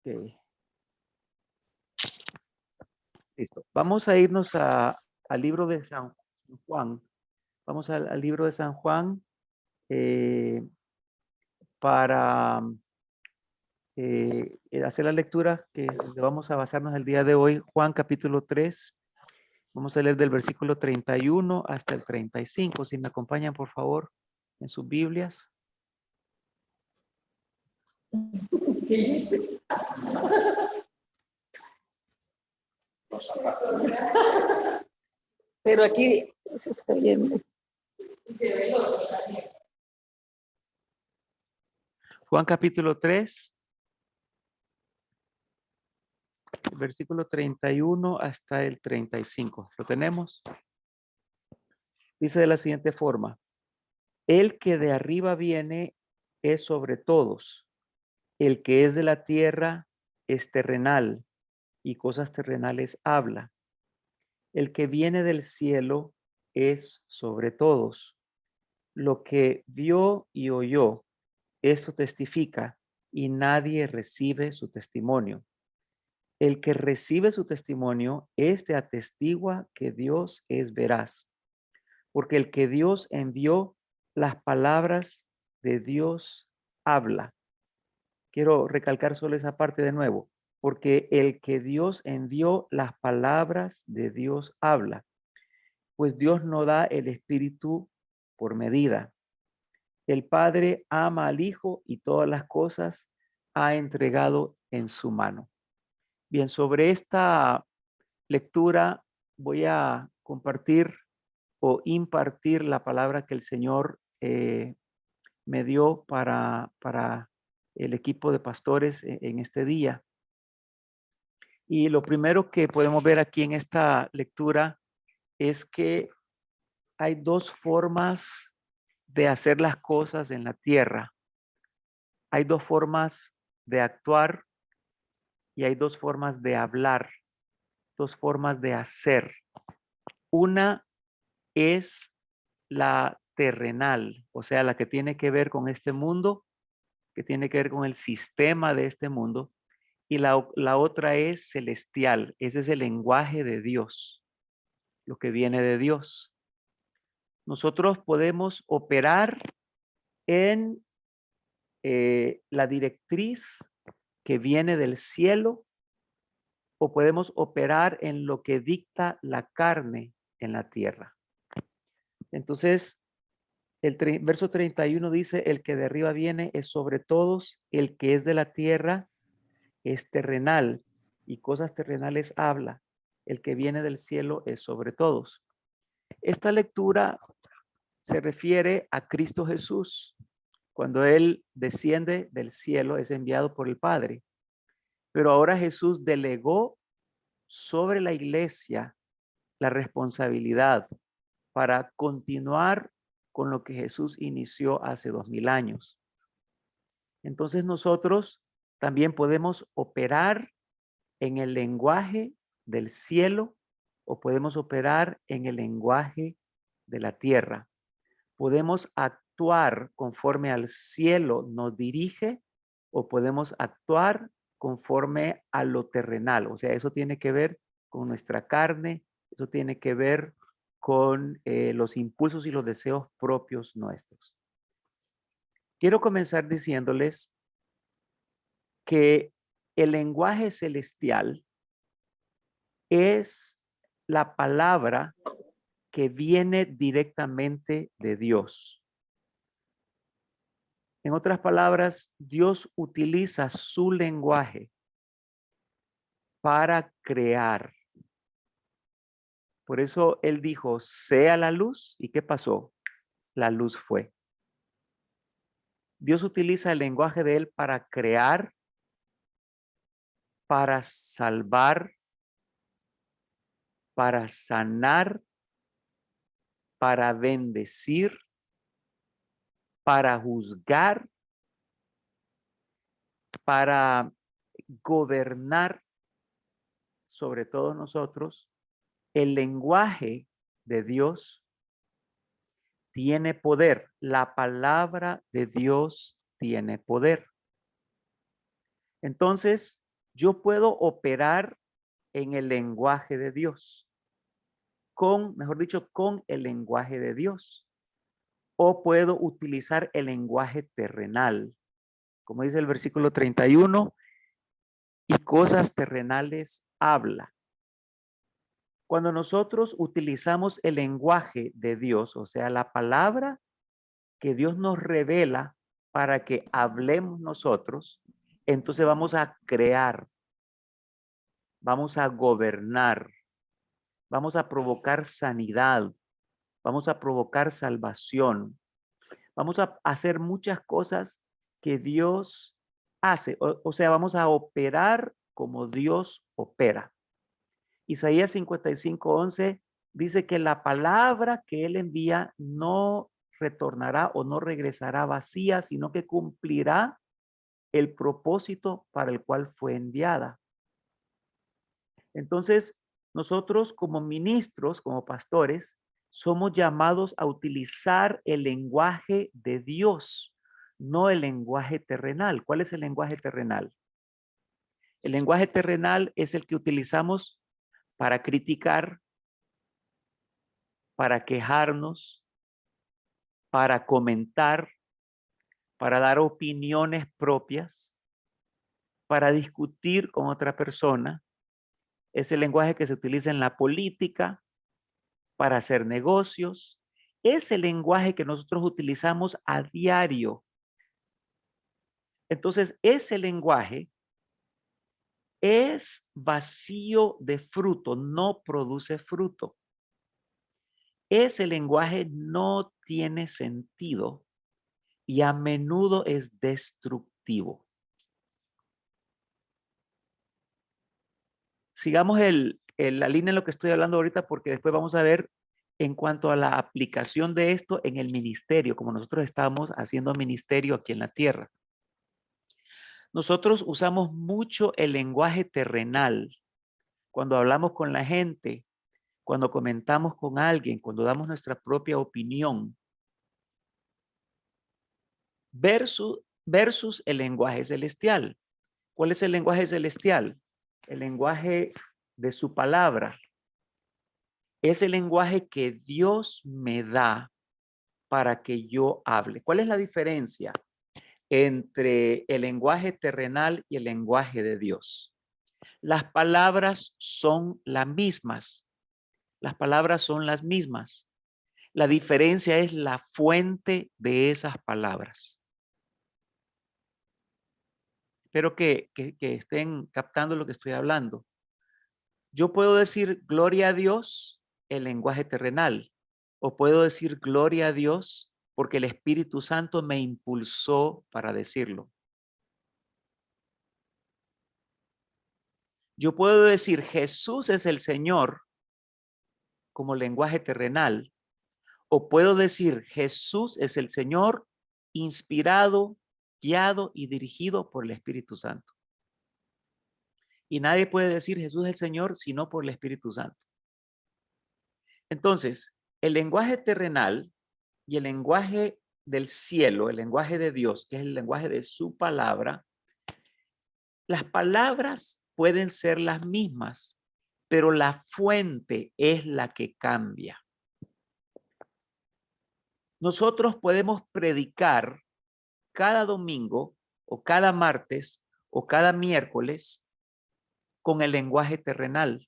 Ok, listo. Vamos a irnos al libro de San Juan. Vamos al libro de San Juan eh, para hacer la lectura que vamos a basarnos el día de hoy. Juan capítulo 3. Vamos a leer del versículo 31 hasta el 35. Si me acompañan, por favor, en sus Biblias. ¿Qué dice? Pero aquí se está viendo. Juan capítulo 3, versículo 31 hasta el 35. ¿Lo tenemos? Dice de la siguiente forma: el que de arriba viene es sobre todos. El que es de la tierra es terrenal y cosas terrenales habla. El que viene del cielo es sobre todos. Lo que vio y oyó, esto testifica, y nadie recibe su testimonio. El que recibe su testimonio, este atestigua que Dios es veraz, porque el que Dios envió, las palabras de Dios habla. Quiero recalcar solo esa parte de nuevo, porque el que Dios envió, las palabras de Dios habla, pues Dios no da el Espíritu por medida. El Padre ama al Hijo y todas las cosas ha entregado en su mano. Bien, sobre esta lectura voy a compartir o impartir la palabra que el Señor me dio para el equipo de pastores en este día. Y lo primero que podemos ver aquí en esta lectura es que hay dos formas de hacer las cosas en la tierra. Hay dos formas de actuar y hay dos formas de hablar, dos formas de hacer. Una es la terrenal, o sea, la que tiene que ver con este mundo, que tiene que ver con el sistema de este mundo, y la otra es celestial. Ese es el lenguaje de Dios, lo que viene de Dios. Nosotros podemos operar en la directriz que viene del cielo o podemos operar en lo que dicta la carne en la tierra. Entonces, el verso 31 dice, el que de arriba viene es sobre todos, el que es de la tierra es terrenal y cosas terrenales habla. El que viene del cielo es sobre todos. Esta lectura se refiere a Cristo Jesús. Cuando Él desciende del cielo, es enviado por el Padre. Pero ahora Jesús delegó sobre la iglesia la responsabilidad para continuar con lo que Jesús inició hace 2000 años. Entonces nosotros también podemos operar en el lenguaje del cielo o podemos operar en el lenguaje de la tierra. Podemos actuar conforme al cielo nos dirige o podemos actuar conforme a lo terrenal. O sea, eso tiene que ver con nuestra carne, eso tiene que ver con los impulsos y los deseos propios nuestros. Quiero comenzar diciéndoles que el lenguaje celestial es la palabra que viene directamente de Dios. En otras palabras, Dios utiliza su lenguaje para crear. Por eso Él dijo, sea la luz. ¿Y qué pasó? La luz fue. Dios utiliza el lenguaje de Él para crear, para salvar, para sanar, para bendecir, para juzgar, para gobernar sobre todos nosotros. El lenguaje de Dios tiene poder. La palabra de Dios tiene poder. Entonces, Yo puedo operar en el lenguaje de Dios, mejor dicho, con el lenguaje de Dios. O puedo utilizar el lenguaje terrenal, como dice el versículo 31, y cosas terrenales habla. Cuando nosotros utilizamos el lenguaje de Dios, o sea, la palabra que Dios nos revela para que hablemos nosotros, entonces vamos a crear, vamos a gobernar, vamos a provocar sanidad, vamos a provocar salvación, vamos a hacer muchas cosas que Dios hace, o sea, vamos a operar como Dios opera. Isaías 55:11 dice que la palabra que él envía no retornará o no regresará vacía, sino que cumplirá el propósito para el cual fue enviada. Entonces, nosotros como ministros, como pastores, somos llamados a utilizar el lenguaje de Dios, no el lenguaje terrenal. ¿Cuál es el lenguaje terrenal? El lenguaje terrenal es el que utilizamos para criticar, para quejarnos, para comentar, para dar opiniones propias, para discutir con otra persona. Es el lenguaje que se utiliza en la política, para hacer negocios. Es el lenguaje que nosotros utilizamos a diario. Entonces, ese lenguaje es vacío de fruto, no produce fruto. Ese lenguaje no tiene sentido y a menudo es destructivo. Sigamos la línea en lo que estoy hablando ahorita porque después vamos a ver en cuanto a la aplicación de esto en el ministerio, como nosotros estamos haciendo ministerio aquí en la tierra. Nosotros usamos mucho el lenguaje terrenal cuando hablamos con la gente, cuando comentamos con alguien, cuando damos nuestra propia opinión, versus el lenguaje celestial. ¿Cuál es el lenguaje celestial? El lenguaje de su palabra. Es el lenguaje que Dios me da para que yo hable. ¿Cuál es la diferencia entre el lenguaje terrenal y el lenguaje de Dios? Las palabras son las mismas. Las palabras son las mismas. La diferencia es la fuente de esas palabras. Espero que estén captando lo que estoy hablando. Yo puedo decir gloria a Dios en lenguaje terrenal, o puedo decir gloria a Dios porque el Espíritu Santo me impulsó para decirlo. Yo puedo decir Jesús es el Señor como lenguaje terrenal, o puedo decir Jesús es el Señor inspirado, guiado y dirigido por el Espíritu Santo. Y nadie puede decir Jesús es el Señor sino por el Espíritu Santo. Entonces, el lenguaje terrenal y el lenguaje del cielo, el lenguaje de Dios, que es el lenguaje de su palabra, las palabras pueden ser las mismas, pero la fuente es la que cambia. Nosotros podemos predicar cada domingo o cada martes o cada miércoles con el lenguaje terrenal.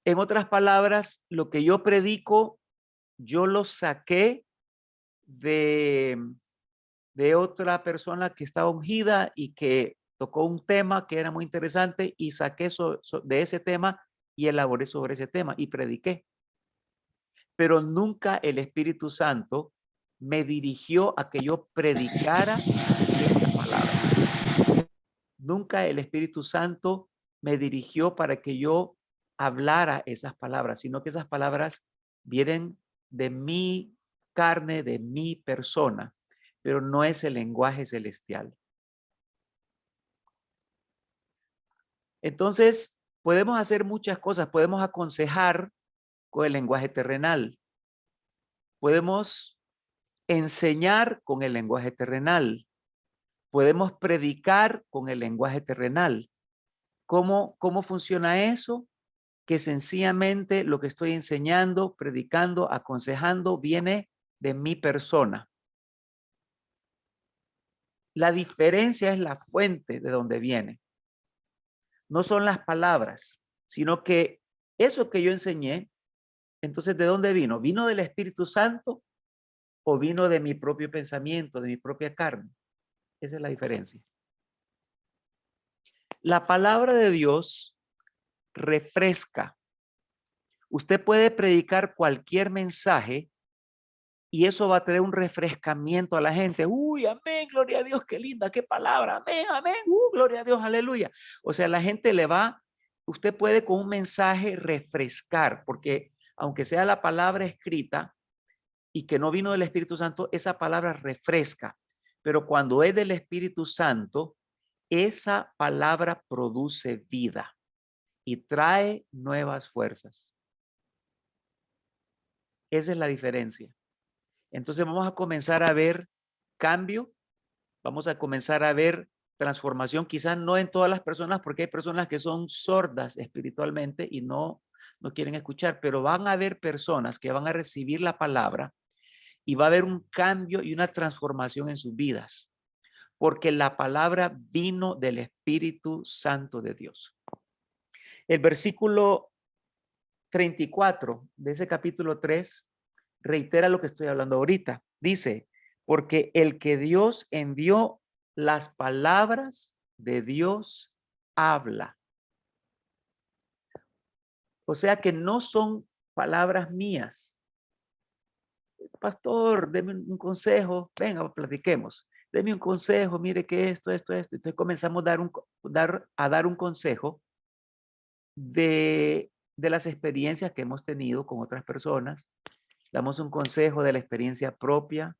En otras palabras, lo que yo predico, yo lo saqué de otra persona que estaba ungida y que tocó un tema que era muy interesante y saqué de ese tema y elaboré sobre ese tema y prediqué. Pero nunca el Espíritu Santo me dirigió a que yo predicara esa palabra. Nunca el Espíritu Santo me dirigió para que yo hablara esas palabras, sino que esas palabras vienen de mi carne, de mi persona, pero no es el lenguaje celestial. Entonces, podemos hacer muchas cosas. Podemos aconsejar con el lenguaje terrenal. Podemos enseñar con el lenguaje terrenal. Podemos predicar con el lenguaje terrenal. ¿Cómo funciona eso? Que sencillamente lo que estoy enseñando, predicando, aconsejando, viene de mi persona. La diferencia es la fuente de donde viene. No son las palabras, sino que eso que yo enseñé, entonces, ¿de dónde vino? ¿Vino del Espíritu Santo o vino de mi propio pensamiento, de mi propia carne? Esa es la diferencia. La palabra de Dios refresca. Usted puede predicar cualquier mensaje y eso va a traer un refrescamiento a la gente. Uy, amén, gloria a Dios, qué linda, qué palabra, amén, amén, gloria a Dios, aleluya. O sea, la gente le va, usted puede con un mensaje refrescar, porque aunque sea la palabra escrita y que no vino del Espíritu Santo, esa palabra refresca. Pero cuando es del Espíritu Santo, esa palabra produce vida y trae nuevas fuerzas. Esa es la diferencia. Entonces vamos a comenzar a ver cambio, vamos a comenzar a ver transformación, quizás no en todas las personas, porque hay personas que son sordas espiritualmente y no quieren escuchar, pero van a haber personas que van a recibir la palabra y va a haber un cambio y una transformación en sus vidas, porque la palabra vino del Espíritu Santo de Dios. El versículo 34 de ese capítulo 3 reitera lo que estoy hablando ahorita. Dice, porque el que Dios envió, las palabras de Dios habla. O sea que no son palabras mías. Pastor, deme un consejo. Venga, platiquemos. Deme un consejo. Mire que esto. Entonces comenzamos a dar un consejo de las experiencias que hemos tenido con otras personas. Damos un consejo de la experiencia propia.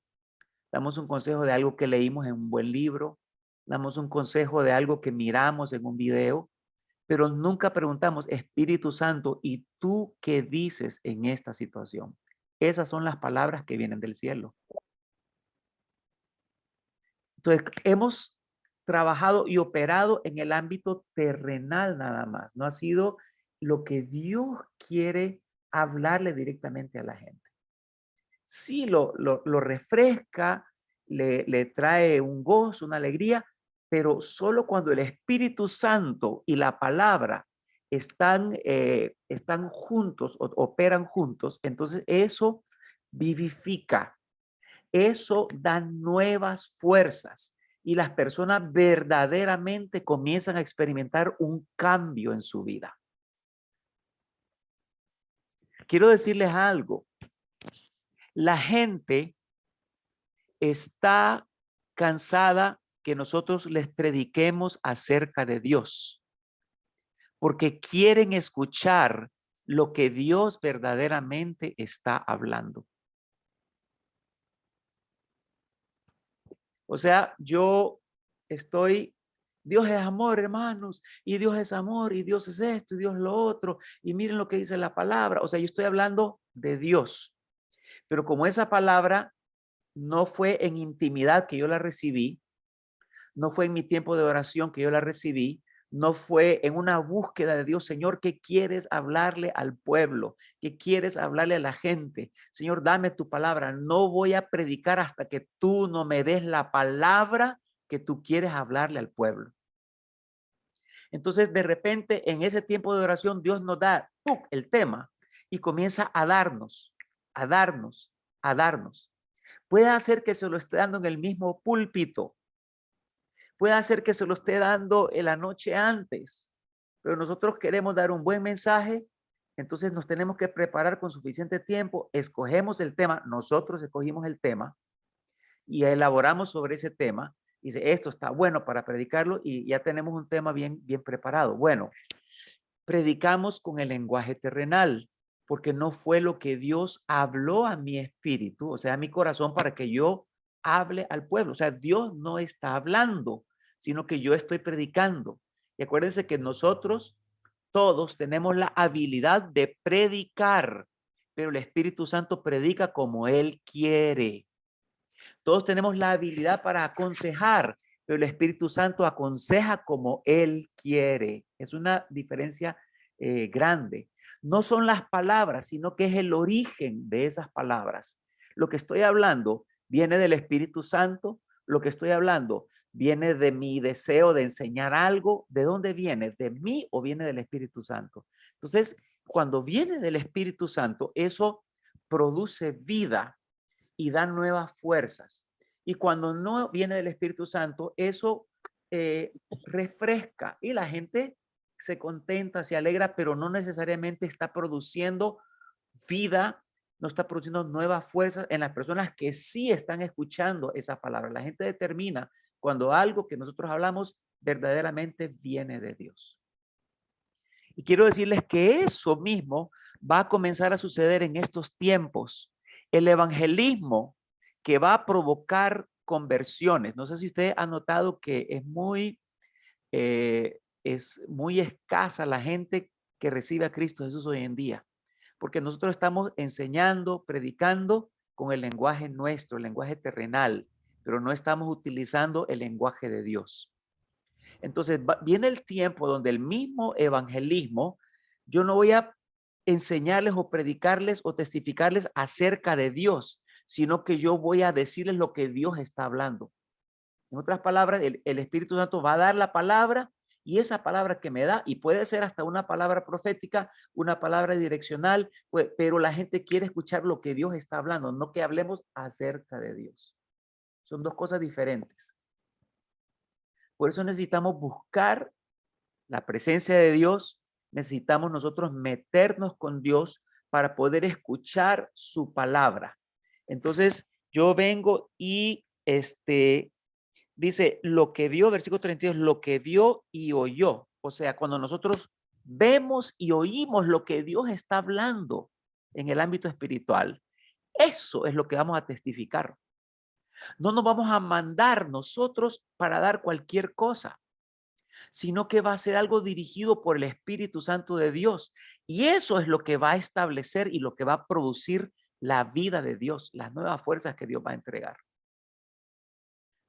Damos un consejo de algo que leímos en un buen libro. Damos un consejo de algo que miramos en un video. Pero nunca preguntamos, Espíritu Santo, ¿y tú qué dices en esta situación? Esas son las palabras que vienen del cielo. Entonces, hemos trabajado y operado en el ámbito terrenal nada más. No ha sido lo que Dios quiere hablarle directamente a la gente. Sí, lo refresca, le trae un gozo, una alegría, pero solo cuando el Espíritu Santo y la palabra están juntos, operan juntos, entonces eso vivifica, eso da nuevas fuerzas y las personas verdaderamente comienzan a experimentar un cambio en su vida. Quiero decirles algo. La gente está cansada que nosotros les prediquemos acerca de Dios, porque quieren escuchar lo que Dios verdaderamente está hablando. O sea, Dios es amor, hermanos, y Dios es amor, y Dios es esto, y Dios lo otro, y miren lo que dice la palabra. O sea, yo estoy hablando de Dios, pero como esa palabra no fue en intimidad que yo la recibí, no fue en mi tiempo de oración que yo la recibí, no fue en una búsqueda de Dios, Señor, ¿qué quieres hablarle al pueblo? ¿Qué quieres hablarle a la gente? Señor, dame tu palabra. No voy a predicar hasta que tú no me des la palabra que tú quieres hablarle al pueblo. Entonces, de repente, en ese tiempo de oración, Dios nos da el tema y comienza a darnos, a darnos, a darnos. Puede hacer que se lo esté dando en el mismo púlpito. Puede hacer que se lo esté dando en la noche antes, pero nosotros queremos dar un buen mensaje, entonces nos tenemos que preparar con suficiente tiempo, escogemos el tema, nosotros escogimos el tema y elaboramos sobre ese tema. Dice, esto está bueno para predicarlo y ya tenemos un tema bien preparado. Bueno, predicamos con el lenguaje terrenal, porque no fue lo que Dios habló a mi espíritu, o sea, a mi corazón, para que yo hable al pueblo. O sea, Dios no está hablando, sino que yo estoy predicando. Y acuérdense que nosotros todos tenemos la habilidad de predicar, pero el Espíritu Santo predica como Él quiere. Todos tenemos la habilidad para aconsejar, pero el Espíritu Santo aconseja como Él quiere. Es una diferencia grande. No son las palabras, sino que es el origen de esas palabras. Lo que estoy hablando viene del Espíritu Santo. Lo que estoy hablando viene de mi deseo de enseñar algo. ¿De dónde viene? ¿De mí o viene del Espíritu Santo? Entonces, cuando viene del Espíritu Santo, eso produce vida y da nuevas fuerzas. Y cuando no viene del Espíritu Santo, eso refresca y la gente se contenta, se alegra, pero no necesariamente está produciendo vida, no está produciendo nuevas fuerzas en las personas que sí están escuchando esa palabra. La gente determina cuando algo que nosotros hablamos verdaderamente viene de Dios. Y quiero decirles que eso mismo va a comenzar a suceder en estos tiempos. El evangelismo que va a provocar conversiones. No sé si usted ha notado que es muy escasa la gente que recibe a Cristo Jesús hoy en día, porque nosotros estamos enseñando, predicando con el lenguaje nuestro, el lenguaje terrenal, pero no estamos utilizando el lenguaje de Dios. Entonces viene el tiempo donde el mismo evangelismo, yo no voy a enseñarles o predicarles o testificarles acerca de Dios, sino que yo voy a decirles lo que Dios está hablando. En otras palabras, el Espíritu Santo va a dar la palabra y esa palabra que me da, y puede ser hasta una palabra profética, una palabra direccional, pues, pero la gente quiere escuchar lo que Dios está hablando, no que hablemos acerca de Dios. Son dos cosas diferentes. Por eso necesitamos buscar la presencia de Dios, necesitamos nosotros meternos con Dios para poder escuchar su palabra. Entonces, yo vengo y dice, lo que vio, versículo 32, lo que vio y oyó. O sea, cuando nosotros vemos y oímos lo que Dios está hablando en el ámbito espiritual, eso es lo que vamos a testificar. No nos vamos a mandar nosotros para dar cualquier cosa, sino que va a ser algo dirigido por el Espíritu Santo de Dios. Y eso es lo que va a establecer y lo que va a producir la vida de Dios, las nuevas fuerzas que Dios va a entregar.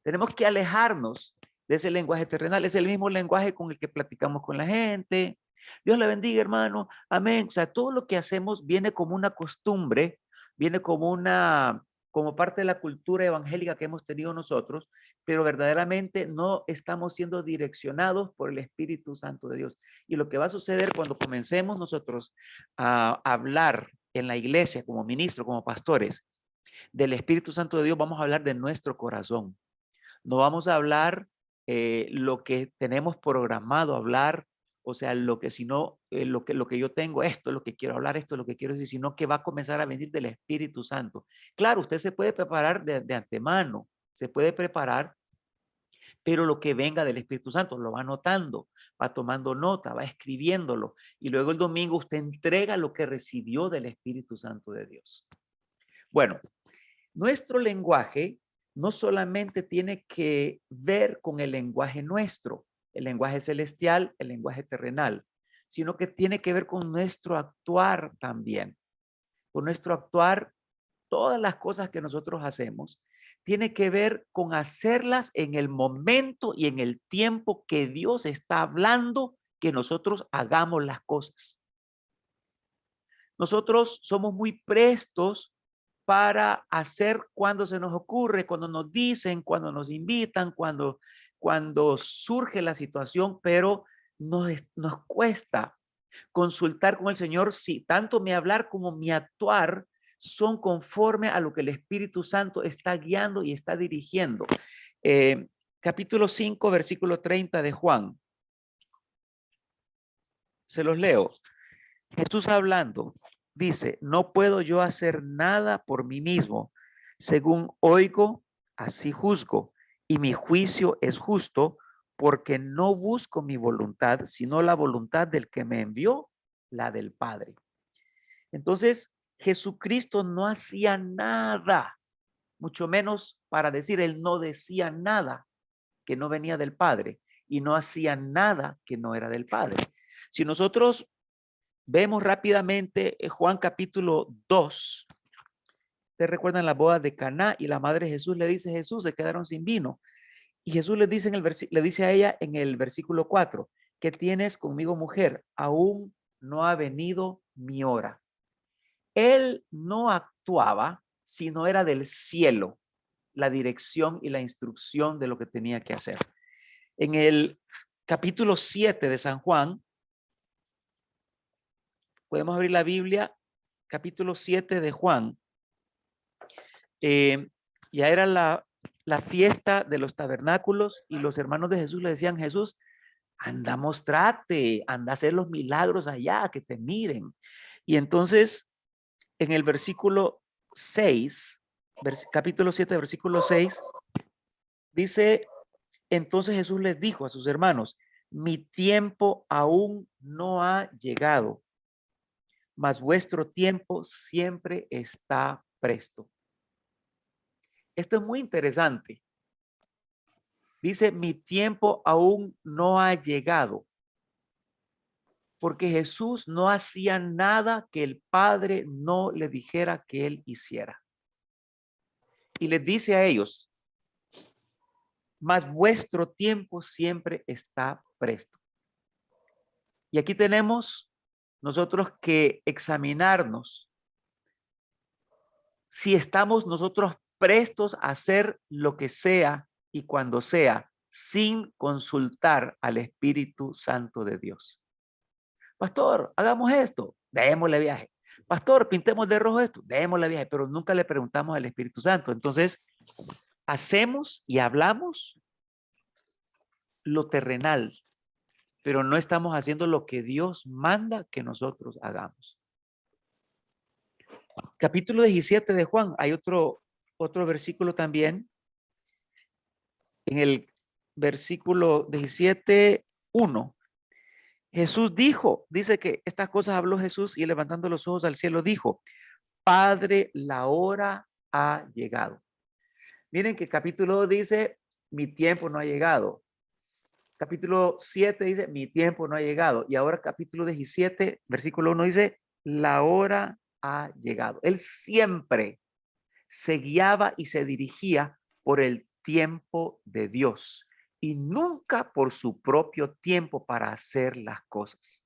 Tenemos que alejarnos de ese lenguaje terrenal. Es el mismo lenguaje con el que platicamos con la gente. Dios le bendiga, hermano. Amén. O sea, todo lo que hacemos viene como una costumbre, viene como parte de la cultura evangélica que hemos tenido nosotros, pero verdaderamente no estamos siendo direccionados por el Espíritu Santo de Dios. Y lo que va a suceder cuando comencemos nosotros a hablar en la iglesia como ministros, como pastores, del Espíritu Santo de Dios, vamos a hablar de nuestro corazón. No vamos a hablar lo que tenemos programado hablar, o sea, lo que lo que yo tengo, esto es lo que quiero hablar, esto es lo que quiero decir, sino que va a comenzar a venir del Espíritu Santo. Claro, usted se puede preparar de antemano, se puede preparar, pero lo que venga del Espíritu Santo lo va anotando, va tomando nota, va escribiéndolo, y luego el domingo usted entrega lo que recibió del Espíritu Santo de Dios. Bueno, nuestro lenguaje no solamente tiene que ver con el lenguaje nuestro, el lenguaje celestial, el lenguaje terrenal, sino que tiene que ver con nuestro actuar también. Con nuestro actuar, todas las cosas que nosotros hacemos, tiene que ver con hacerlas en el momento y en el tiempo que Dios está hablando que nosotros hagamos las cosas. Nosotros somos muy prestos para hacer cuando se nos ocurre, cuando nos dicen, cuando nos invitan, cuando surge la situación, pero nos cuesta consultar con el Señor si tanto mi hablar como mi actuar son conforme a lo que el Espíritu Santo está guiando y está dirigiendo. Capítulo 5, versículo 30 de Juan. Se los leo. Jesús hablando, dice, no puedo yo hacer nada por mí mismo. Según oigo, así juzgo. Y mi juicio es justo porque no busco mi voluntad, sino la voluntad del que me envió, la del Padre. Entonces, Jesucristo no hacía nada, mucho menos para decir, él no decía nada que no venía del Padre y no hacía nada que no era del Padre. Si nosotros vemos rápidamente Juan capítulo 2. Ustedes recuerdan la boda de Caná y la madre de Jesús le dice, Jesús, se quedaron sin vino. Y Jesús le dice, le dice a ella en el versículo 4, ¿qué tienes conmigo, mujer? Aún no ha venido mi hora. Él no actuaba, sino era del cielo la dirección y la instrucción de lo que tenía que hacer. En el capítulo 7 de San Juan, podemos abrir la Biblia, capítulo 7 de Juan. Ya era la fiesta de los tabernáculos y los hermanos de Jesús le decían, Jesús, anda, mostrate, anda a hacer los milagros allá, que te miren. Y entonces, en el versículo 6, capítulo 7, versículo 6, dice, entonces Jesús les dijo a sus hermanos, mi tiempo aún no ha llegado, mas vuestro tiempo siempre está presto. Esto es muy interesante. Dice, mi tiempo aún no ha llegado. Porque Jesús no hacía nada que el Padre no le dijera que él hiciera. Y les dice a ellos, mas vuestro tiempo siempre está presto. Y aquí tenemos nosotros que examinarnos si estamos nosotros prestos a hacer lo que sea y cuando sea, sin consultar al Espíritu Santo de Dios. Pastor, hagamos esto, démosle viaje. Pastor, pintemos de rojo esto, démosle viaje, pero nunca le preguntamos al Espíritu Santo. Entonces, hacemos y hablamos lo terrenal, pero no estamos haciendo lo que Dios manda que nosotros hagamos. Capítulo 17 de Juan, hay otro versículo también. En el versículo 17:1. Jesús dijo, dice que estas cosas habló Jesús y levantando los ojos al cielo dijo, Padre, la hora ha llegado. Miren que capítulo 2 dice, mi tiempo no ha llegado. Capítulo 7 dice, mi tiempo no ha llegado. Y ahora capítulo 17, versículo 1 dice, la hora ha llegado. Él siempre se guiaba y se dirigía por el tiempo de Dios y nunca por su propio tiempo para hacer las cosas.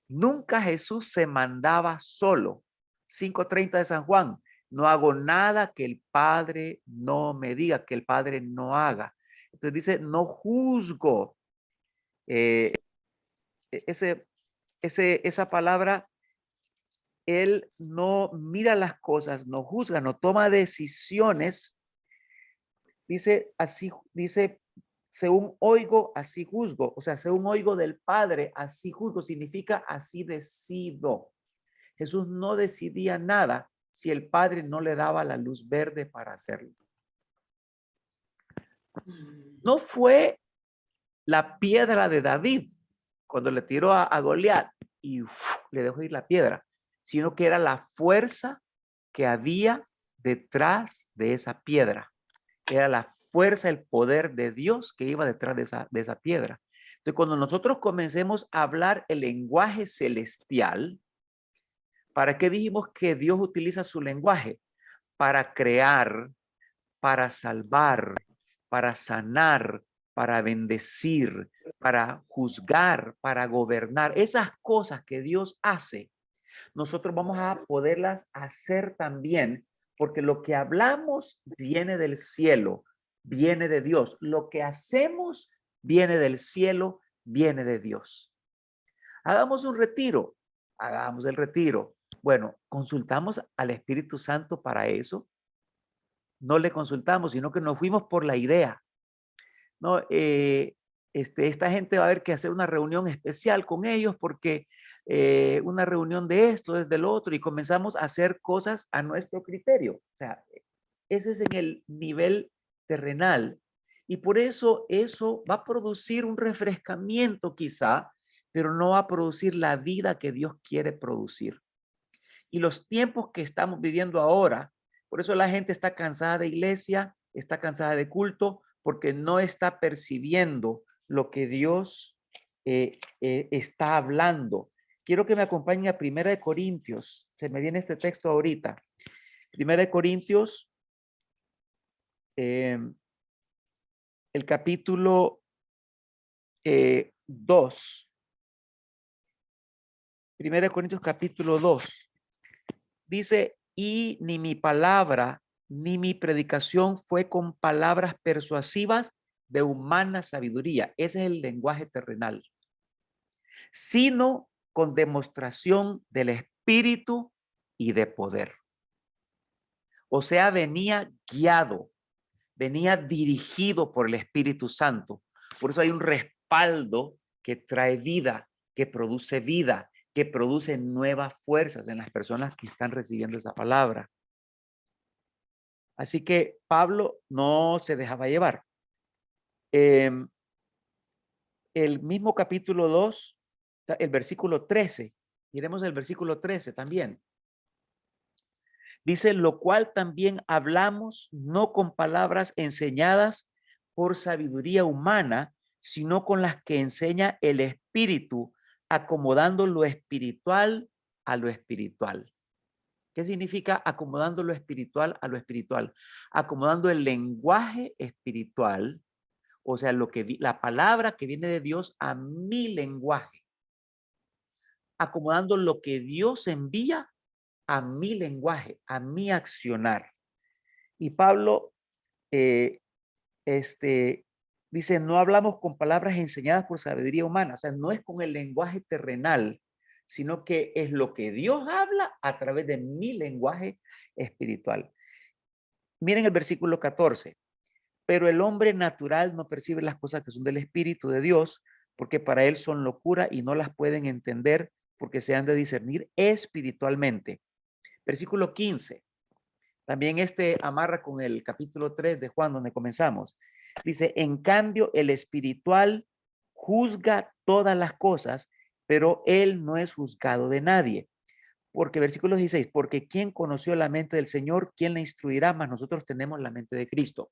Nunca Jesús se mandaba solo. 5:30 de San Juan. No hago nada que el Padre no me diga, que el Padre no haga. Entonces dice, no juzgo. Esa palabra, él no mira las cosas, no juzga, no toma decisiones. Dice así, dice, según oigo, así juzgo. O sea, según oigo del Padre, así juzgo. Significa así decido. Jesús no decidía nada si el Padre no le daba la luz verde para hacerlo. No fue la piedra de David cuando le tiró a Goliat y le dejó ir la piedra, sino que era la fuerza que había detrás de esa piedra. Era la fuerza, el poder de Dios que iba detrás de esa piedra. Entonces, cuando nosotros comencemos a hablar el lenguaje celestial, ¿para qué dijimos que Dios utiliza su lenguaje? Para crear, para salvar, para sanar, para bendecir, para juzgar, para gobernar. Esas cosas que Dios hace, nosotros vamos a poderlas hacer también, porque lo que hablamos viene del cielo, viene de Dios. Lo que hacemos viene del cielo, viene de Dios. Hagamos un retiro, hagamos el retiro. Bueno, ¿consultamos al Espíritu Santo para eso? No le consultamos, sino que nos fuimos por la idea. ¿No? Esta gente va a haber que hacer una reunión especial con ellos porque una reunión de esto, desde el otro, y comenzamos a hacer cosas a nuestro criterio. O sea, ese es en el nivel terrenal. Y por eso va a producir un refrescamiento quizá, pero no va a producir la vida que Dios quiere producir. Y los tiempos que estamos viviendo ahora, por eso la gente está cansada de iglesia, está cansada de culto, porque no está percibiendo lo que Dios está hablando. Quiero que me acompañe a 1 Corintios. Se me viene este texto ahorita. 1 Corintios el capítulo 2. 1 Corintios capítulo 2. Dice, y ni mi palabra ni mi predicación fue con palabras persuasivas de humana sabiduría. Ese es el lenguaje terrenal. Sino con demostración del Espíritu y de poder. O sea, venía guiado, venía dirigido por el Espíritu Santo. Por eso hay un respaldo que trae vida, que produce nuevas fuerzas en las personas que están recibiendo esa palabra. Así que Pablo no se dejaba llevar. El mismo capítulo 2, el versículo 13. Miremos el versículo 13 también. Dice, lo cual también hablamos no con palabras enseñadas por sabiduría humana, sino con las que enseña el Espíritu, acomodando lo espiritual a lo espiritual. ¿Qué significa acomodando lo espiritual a lo espiritual? Acomodando el lenguaje espiritual, o sea, la palabra que viene de Dios a mi lenguaje. Acomodando lo que Dios envía a mi lenguaje, a mi accionar. Y Pablo dice, no hablamos con palabras enseñadas por sabiduría humana, o sea, no es con el lenguaje terrenal, sino que es lo que Dios habla a través de mi lenguaje espiritual. Miren el versículo 14. Pero el hombre natural no percibe las cosas que son del Espíritu de Dios, porque para él son locura y no las pueden entender porque se han de discernir espiritualmente. Versículo 15. También amarra con el capítulo 3 de Juan, donde comenzamos. Dice, en cambio, el espiritual juzga todas las cosas, pero él no es juzgado de nadie. Porque, versículo 16, porque ¿quién conoció la mente del Señor? ¿Quién le instruirá? Mas nosotros tenemos la mente de Cristo.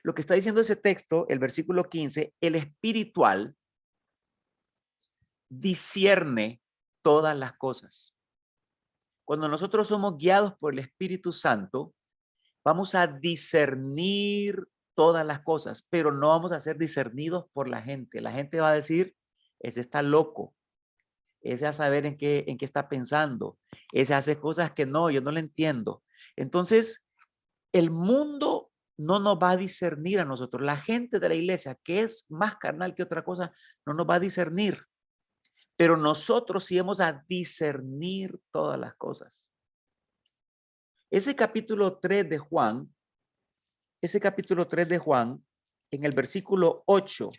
Lo que está diciendo ese texto, el versículo 15, el espiritual discierne todas las cosas. Cuando nosotros somos guiados por el Espíritu Santo, vamos a discernir todas las cosas, pero no vamos a ser discernidos por la gente. La gente va a decir, ese está loco, ese a saber en qué está pensando, ese hace cosas que no, yo no le entiendo. Entonces, el mundo no nos va a discernir a nosotros. La gente de la iglesia, que es más carnal que otra cosa, no nos va a discernir. Pero nosotros sí vamos a discernir todas las cosas. Ese capítulo 3 de Juan, en el versículo 8,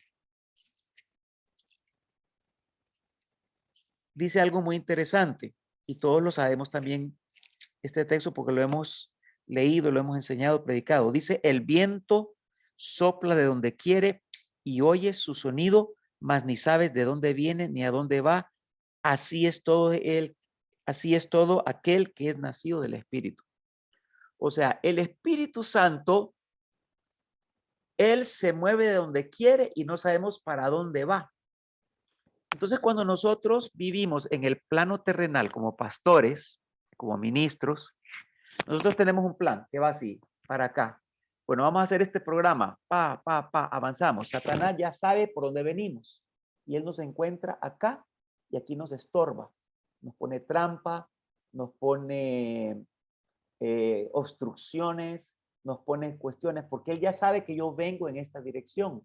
dice algo muy interesante, y todos lo sabemos también este texto porque lo hemos leído, lo hemos enseñado, predicado. Dice, el viento sopla de donde quiere y oyes su sonido, mas ni sabes de dónde viene ni a dónde va. Así es todo aquel que es nacido del Espíritu. O sea, el Espíritu Santo, él se mueve de donde quiere y no sabemos para dónde va. Entonces, cuando nosotros vivimos en el plano terrenal como pastores, como ministros, nosotros tenemos un plan que va así, para acá. Bueno, vamos a hacer este programa, avanzamos. Satanás ya sabe por dónde venimos y él nos encuentra acá y aquí nos estorba. Nos pone trampa, nos pone obstrucciones, nos pone cuestiones, porque él ya sabe que yo vengo en esta dirección.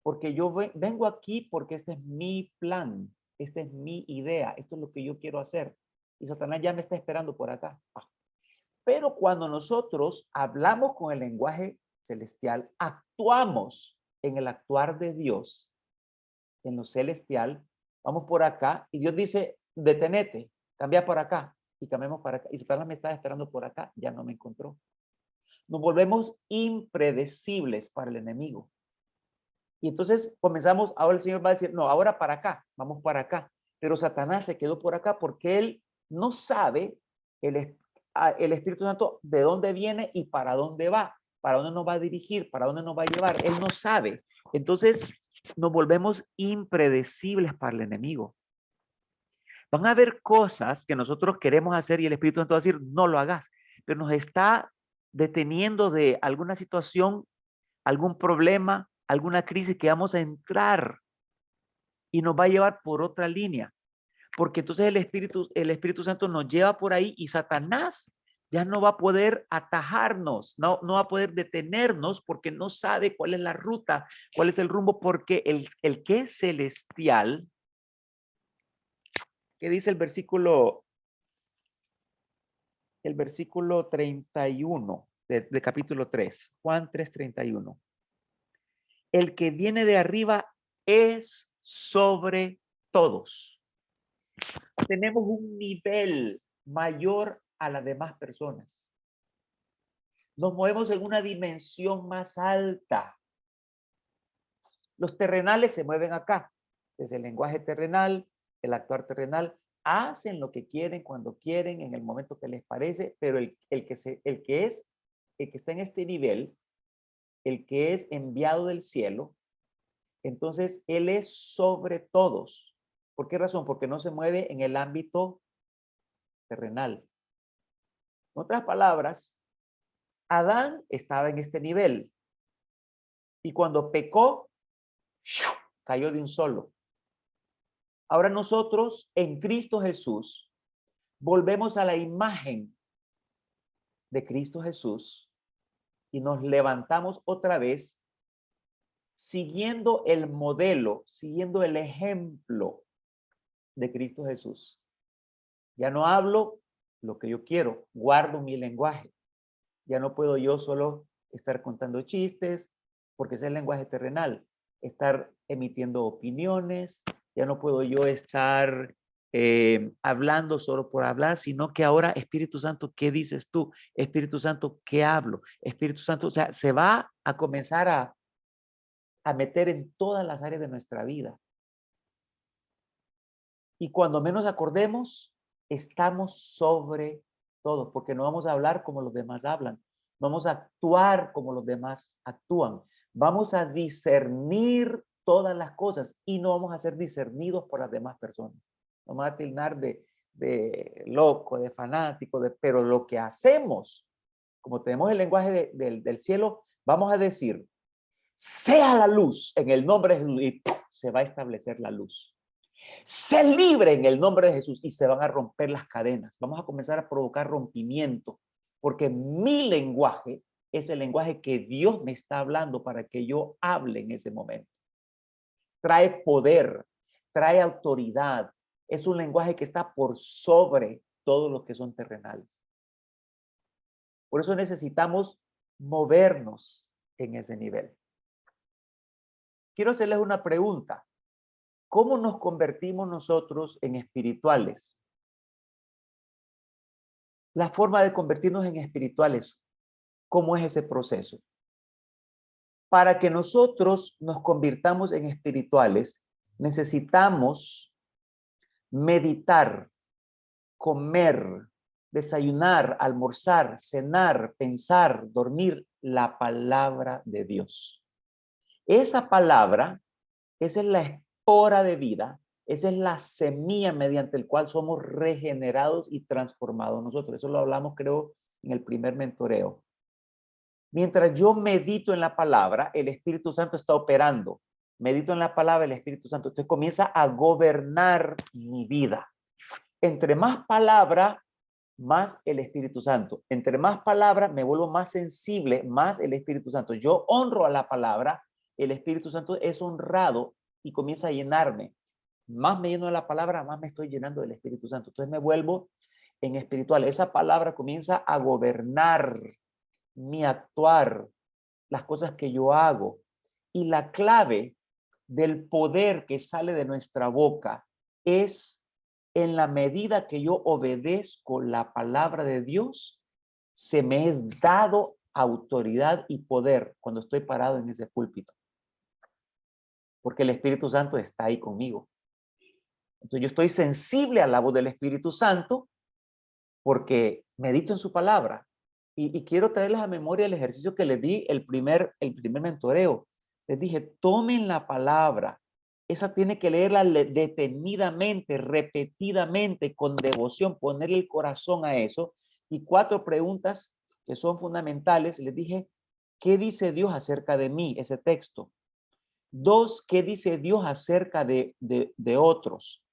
Porque yo vengo aquí porque este es mi plan, esta es mi idea, esto es lo que yo quiero hacer. Y Satanás ya me está esperando por acá. Pero cuando nosotros hablamos con el lenguaje celestial, actuamos en el actuar de Dios, en lo celestial, vamos por acá y Dios dice, detenete, cambia por acá y cambiamos para acá. Y Satanás me está esperando por acá, ya no me encontró. Nos volvemos impredecibles para el enemigo. Y entonces comenzamos, ahora el Señor va a decir, no, ahora para acá, vamos para acá. Pero Satanás se quedó por acá porque él no sabe, el Espíritu Santo, de dónde viene y para dónde va nos va a dirigir, para dónde nos va a llevar. Él no sabe. Entonces nos volvemos impredecibles para el enemigo. Van a haber cosas que nosotros queremos hacer y el Espíritu Santo va a decir, no lo hagas. Pero nos está deteniendo de alguna situación, algún problema, alguna crisis que vamos a entrar y nos va a llevar por otra línea. Porque entonces el Espíritu Santo nos lleva por ahí y Satanás ya no va a poder atajarnos, no va a poder detenernos porque no sabe cuál es la ruta, cuál es el rumbo, porque el que es celestial, ¿qué dice el versículo 31 de capítulo 3? Juan 3:31. El que viene de arriba es sobre todos. Tenemos un nivel mayor a las demás personas. Nos movemos en una dimensión más alta. Los terrenales se mueven acá, desde el lenguaje terrenal, el actuar terrenal, hacen lo que quieren, cuando quieren, en el momento que les parece, pero el que está en este nivel, el que es enviado del cielo, entonces él es sobre todos. ¿Por qué razón? Porque no se mueve en el ámbito terrenal. En otras palabras, Adán estaba en este nivel y cuando pecó, cayó de un solo. Ahora nosotros en Cristo Jesús volvemos a la imagen de Cristo Jesús y nos levantamos otra vez siguiendo el modelo, siguiendo el ejemplo de Cristo Jesús. Ya no hablo lo que yo quiero, guardo mi lenguaje. Ya no puedo yo solo estar contando chistes, porque es el lenguaje terrenal, estar emitiendo opiniones, ya no puedo yo estar hablando solo por hablar, sino que ahora, Espíritu Santo, ¿qué dices tú? Espíritu Santo, ¿qué hablo? Espíritu Santo, o sea, se va a comenzar a meter en todas las áreas de nuestra vida. Y cuando menos acordemos, estamos sobre todo, porque no vamos a hablar como los demás hablan, vamos a actuar como los demás actúan, vamos a discernir todas las cosas y no vamos a ser discernidos por las demás personas. No vamos a tildar de loco, de fanático, pero lo que hacemos, como tenemos el lenguaje del cielo, vamos a decir, sea la luz en el nombre de Jesús y ¡pum! Se va a establecer la luz. Sé libre en el nombre de Jesús y se van a romper las cadenas. Vamos a comenzar a provocar rompimiento porque mi lenguaje es el lenguaje que Dios me está hablando para que yo hable en ese momento. Trae poder, trae autoridad. Es un lenguaje que está por sobre todos los que son terrenales. Por eso necesitamos movernos en ese nivel. Quiero hacerles una pregunta. ¿Cómo nos convertimos nosotros en espirituales? La forma de convertirnos en espirituales, ¿cómo es ese proceso? Para que nosotros nos convirtamos en espirituales, necesitamos meditar, comer, desayunar, almorzar, cenar, pensar, dormir la palabra de Dios. Esa palabra, esa es la espora de vida, esa es la semilla mediante el cual somos regenerados y transformados nosotros. Eso lo hablamos, creo, en el primer mentoreo. Mientras yo medito en la palabra, el Espíritu Santo está operando. Medito en la palabra, el Espíritu Santo. Entonces comienza a gobernar mi vida. Entre más palabra, más el Espíritu Santo. Entre más palabra, me vuelvo más sensible, más el Espíritu Santo. Yo honro a la palabra, el Espíritu Santo es honrado y comienza a llenarme. Más me lleno de la palabra, más me estoy llenando del Espíritu Santo. Entonces me vuelvo en espiritual. Esa palabra comienza a gobernar mi actuar, las cosas que yo hago. Y la clave del poder que sale de nuestra boca es en la medida que yo obedezco la palabra de Dios, se me es dado autoridad y poder cuando estoy parado en ese púlpito. Porque el Espíritu Santo está ahí conmigo. Entonces yo estoy sensible a la voz del Espíritu Santo porque medito en su palabra. Y quiero traerles a memoria el ejercicio que les di el primer mentoreo. Les dije, tomen la palabra. Esa tiene que leerla detenidamente, repetidamente, con devoción, ponerle el corazón a eso. Y 4 preguntas que son fundamentales. Les dije, ¿qué dice Dios acerca de mí? Ese texto. 2, ¿qué dice Dios acerca de otros?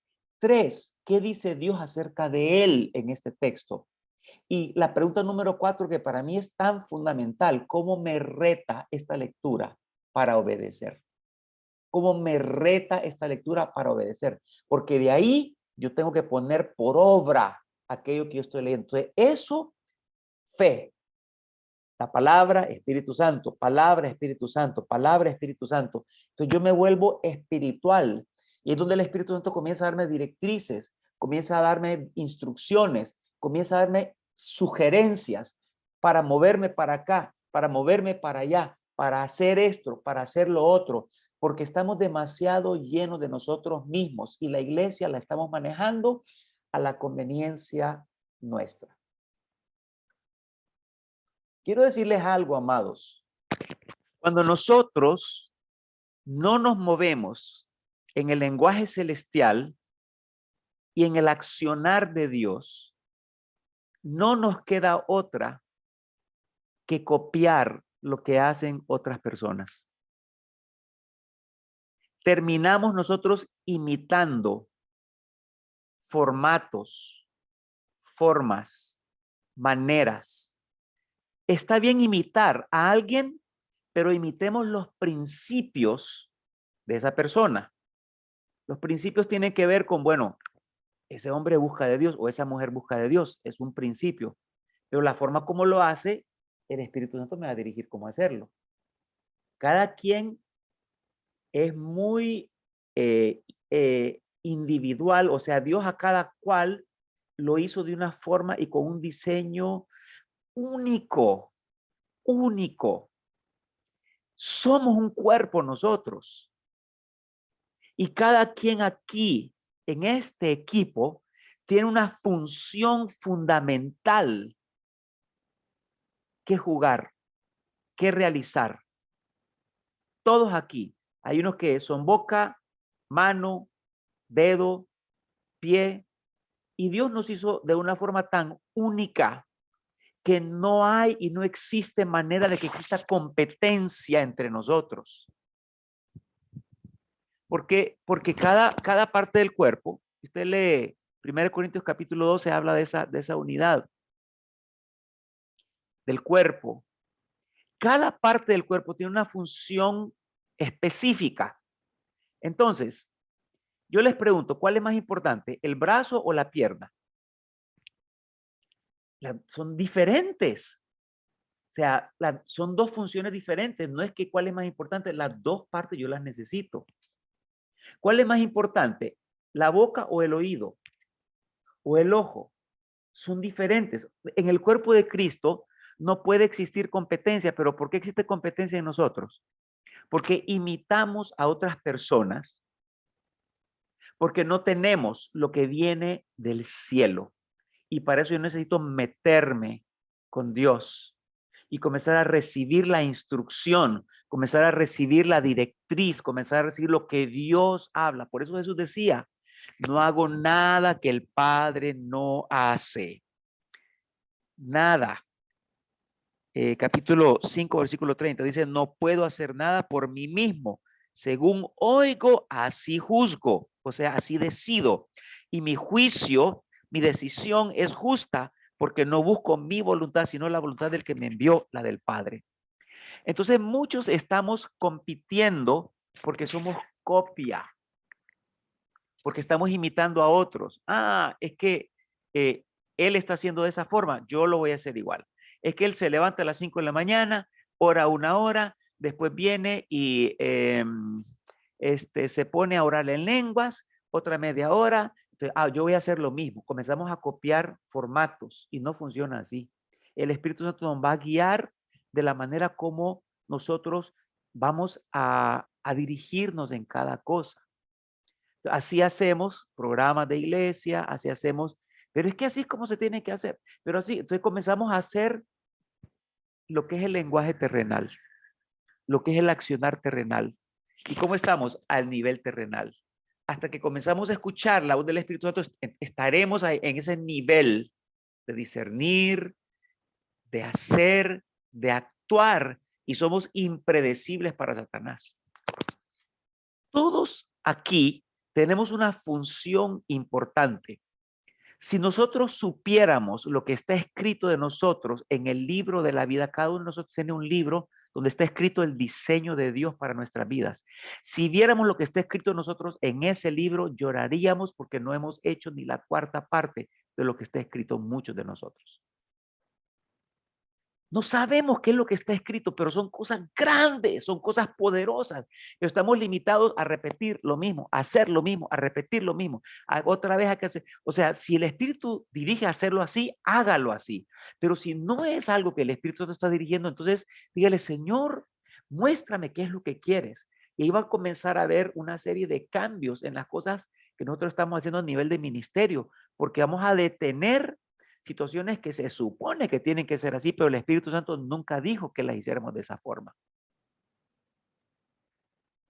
3, ¿qué dice Dios acerca de él en este texto? Y la pregunta número 4, que para mí es tan fundamental, ¿cómo me reta esta lectura para obedecer? ¿Cómo me reta esta lectura para obedecer? Porque de ahí yo tengo que poner por obra aquello que yo estoy leyendo. Entonces, eso, fe. La palabra, Espíritu Santo, palabra, Espíritu Santo, palabra, Espíritu Santo. Entonces yo me vuelvo espiritual. Y es donde el Espíritu Santo comienza a darme directrices, comienza a darme instrucciones, comienza a darme sugerencias para moverme para acá, para moverme para allá, para hacer esto, para hacer lo otro, porque estamos demasiado llenos de nosotros mismos y la iglesia la estamos manejando a la conveniencia nuestra. Quiero decirles algo, amados. Cuando nosotros no nos movemos en el lenguaje celestial y en el accionar de Dios, no nos queda otra que copiar lo que hacen otras personas. Terminamos nosotros imitando formatos, formas, maneras. Está bien imitar a alguien, pero imitemos los principios de esa persona. Los principios tienen que ver con, bueno, ese hombre busca de Dios o esa mujer busca de Dios, es un principio. Pero la forma como lo hace, el Espíritu Santo me va a dirigir cómo hacerlo. Cada quien es muy individual, o sea, Dios a cada cual lo hizo de una forma y con un diseño único, único. Somos un cuerpo nosotros. Y cada quien aquí, en este equipo, tiene una función fundamental que jugar, que realizar. Todos aquí. Hay unos que son boca, mano, dedo, pie. Y Dios nos hizo de una forma tan única que no hay y no existe manera de que exista competencia entre nosotros. Porque cada parte del cuerpo, usted lee 1 Corintios capítulo 12, habla de esa unidad del cuerpo. Cada parte del cuerpo tiene una función específica. Entonces, yo les pregunto, ¿cuál es más importante, el brazo o la pierna? Son diferentes. O sea, son dos funciones diferentes. No es que cuál es más importante, las dos partes yo las necesito. ¿Cuál es más importante, la boca o el oído o el ojo? Son diferentes. En el cuerpo de Cristo no puede existir competencia, pero ¿por qué existe competencia en nosotros? Porque imitamos a otras personas, porque no tenemos lo que viene del cielo. Y para eso yo necesito meterme con Dios y comenzar a recibir la instrucción, comenzar a recibir la directriz, comenzar a recibir lo que Dios habla. Por eso Jesús decía, no hago nada que el Padre no hace. Nada. Capítulo 5, versículo 30, dice, no puedo hacer nada por mí mismo. Según oigo, así juzgo. O sea, así decido. Y mi juicio, mi decisión es justa porque no busco mi voluntad, sino la voluntad del que me envió, la del Padre. Entonces, muchos estamos compitiendo porque somos copia, porque estamos imitando a otros. Ah, es que él está haciendo de esa forma, yo lo voy a hacer igual. Es que él se levanta a las 5 de la mañana, ora una hora, después viene y se pone a orar en lenguas, otra media hora. Entonces, yo voy a hacer lo mismo. Comenzamos a copiar formatos y no funciona así. El Espíritu Santo nos va a guiar de la manera como nosotros vamos a dirigirnos en cada cosa. Así hacemos programas de iglesia, así hacemos, pero es que así es como se tiene que hacer. Pero así, entonces comenzamos a hacer lo que es el lenguaje terrenal, lo que es el accionar terrenal. ¿Y cómo estamos? Al nivel terrenal. Hasta que comenzamos a escuchar la voz del Espíritu Santo, estaremos en ese nivel de discernir, de hacer, de actuar, y somos impredecibles para Satanás. Todos aquí tenemos una función importante. Si nosotros supiéramos lo que está escrito de nosotros en el libro de la vida, cada uno de nosotros tiene un libro donde está escrito el diseño de Dios para nuestras vidas. Si viéramos lo que está escrito de nosotros en ese libro, lloraríamos porque no hemos hecho ni la cuarta parte de lo que está escrito en muchos de nosotros. No sabemos qué es lo que está escrito, pero son cosas grandes, son cosas poderosas. Pero estamos limitados a repetir lo mismo, a hacer lo mismo, a repetir lo mismo, otra vez a que hacer. O sea, si el Espíritu dirige a hacerlo así, hágalo así. Pero si no es algo que el Espíritu te está dirigiendo, entonces dígale, Señor, muéstrame qué es lo que quieres. Y ahí va a comenzar a ver una serie de cambios en las cosas que nosotros estamos haciendo a nivel de ministerio, porque vamos a detener situaciones que se supone que tienen que ser así, pero el Espíritu Santo nunca dijo que las hiciéramos de esa forma.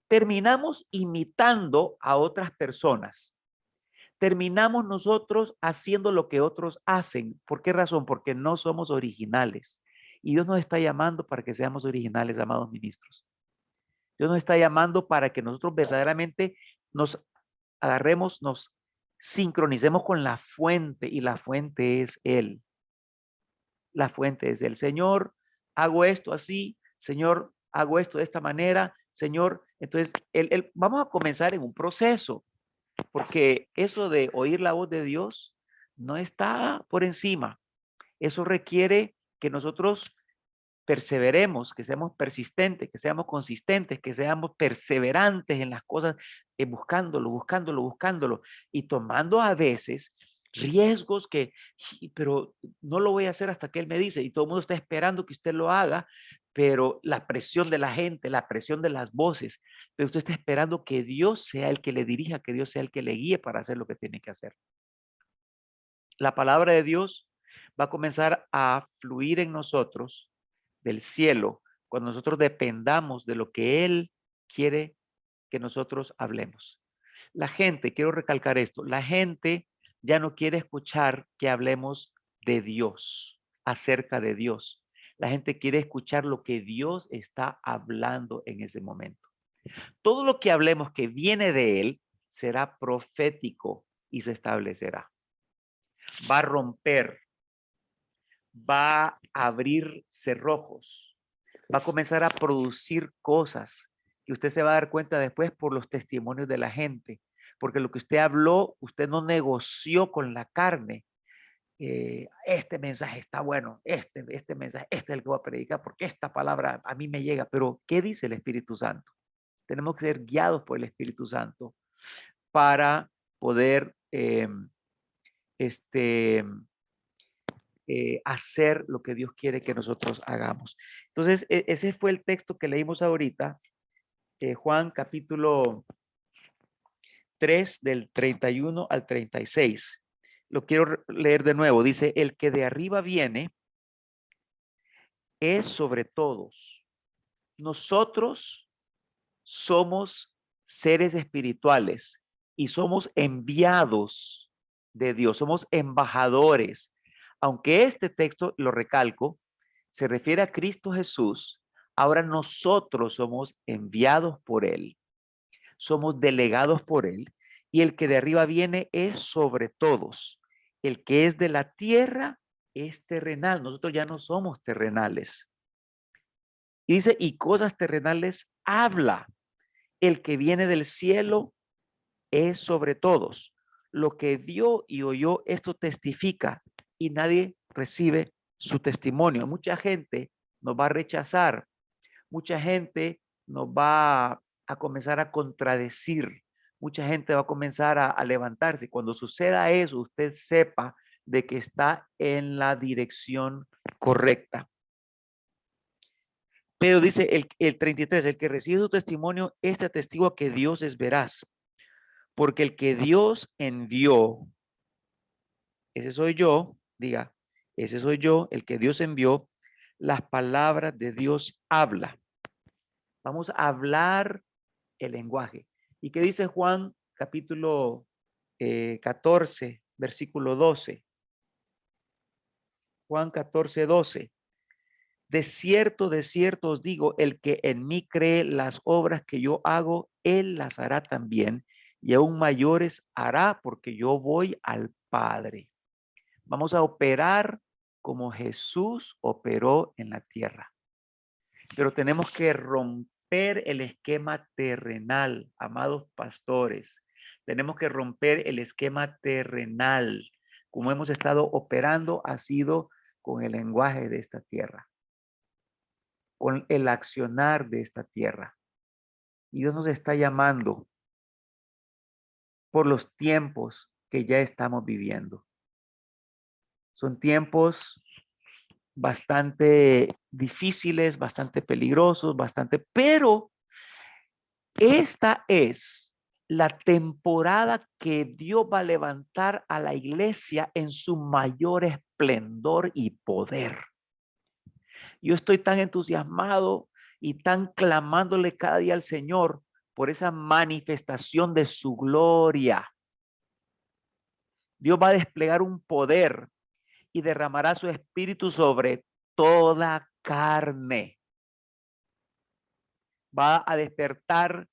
Terminamos imitando a otras personas. Terminamos nosotros haciendo lo que otros hacen. ¿Por qué razón? Porque no somos originales. Y Dios nos está llamando para que seamos originales, amados ministros. Dios nos está llamando para que nosotros verdaderamente nos agarremos, nos sincronicemos con la fuente, y la fuente es Él. La fuente es el Señor, hago esto así, Señor, hago esto de esta manera, Señor. Entonces, vamos a comenzar en un proceso, porque eso de oír la voz de Dios no está por encima. Eso requiere que nosotros perseveremos, que seamos persistentes, que seamos consistentes, que seamos perseverantes en las cosas, buscándolo, buscándolo, buscándolo y tomando a veces riesgos pero no lo voy a hacer hasta que él me dice, y todo el mundo está esperando que usted lo haga, pero la presión de la gente, la presión de las voces, pero usted está esperando que Dios sea el que le dirija, que Dios sea el que le guíe para hacer lo que tiene que hacer. La palabra de Dios va a comenzar a fluir en nosotros del cielo cuando nosotros dependamos de lo que Él quiere que nosotros hablemos. La gente, quiero recalcar esto, la gente ya no quiere escuchar que hablemos de Dios, acerca de Dios. La gente quiere escuchar lo que Dios está hablando en ese momento. Todo lo que hablemos que viene de Él será profético y se establecerá. Va a romper, va a abrir cerrojos, va a comenzar a producir cosas que usted se va a dar cuenta después por los testimonios de la gente, porque lo que usted habló, usted no negoció con la carne. Este mensaje está bueno, este mensaje, este es el que voy a predicar, porque esta palabra a mí me llega, pero ¿qué dice el Espíritu Santo? Tenemos que ser guiados por el Espíritu Santo para poder hacer lo que Dios quiere que nosotros hagamos. Entonces, ese fue el texto que leímos ahorita, Juan capítulo 3 del 31 al 36. Lo quiero leer de nuevo. Dice, el que de arriba viene es sobre todos. Nosotros somos seres espirituales y somos enviados de Dios, somos embajadores. Aunque este texto, lo recalco, se refiere a Cristo Jesús, ahora nosotros somos enviados por Él, somos delegados por Él, y el que de arriba viene es sobre todos. El que es de la tierra es terrenal, nosotros ya no somos terrenales. Y dice, y cosas terrenales habla. El que viene del cielo es sobre todos. Lo que vio y oyó, esto testifica, y nadie recibe su testimonio. Mucha gente nos va a rechazar, mucha gente nos va a comenzar a contradecir, mucha gente va a comenzar a levantarse. Cuando suceda eso, usted sepa de que está en la dirección correcta. Pero dice el 33, el que recibe su testimonio, este atestigua que Dios es veraz. Porque el que Dios envió, ese soy yo, diga, ese soy yo, el que Dios envió, las palabras de Dios habla. Vamos a hablar el lenguaje. ¿Y qué dice Juan capítulo 14, versículo 12? Juan 14, 12. De cierto os digo, el que en mí cree, las obras que yo hago, Él las hará también, y aún mayores hará, porque yo voy al Padre. Vamos a operar como Jesús operó en la tierra. Pero tenemos que romper el esquema terrenal, amados pastores. Tenemos que romper el esquema terrenal. Como hemos estado operando, ha sido con el lenguaje de esta tierra, con el accionar de esta tierra. Y Dios nos está llamando por los tiempos que ya estamos viviendo. Son tiempos bastante difíciles, bastante peligrosos, pero esta es la temporada que Dios va a levantar a la iglesia en su mayor esplendor y poder. Yo estoy tan entusiasmado y tan clamándole cada día al Señor por esa manifestación de su gloria. Dios va a desplegar un poder y derramará su espíritu sobre toda carne. Va a despertar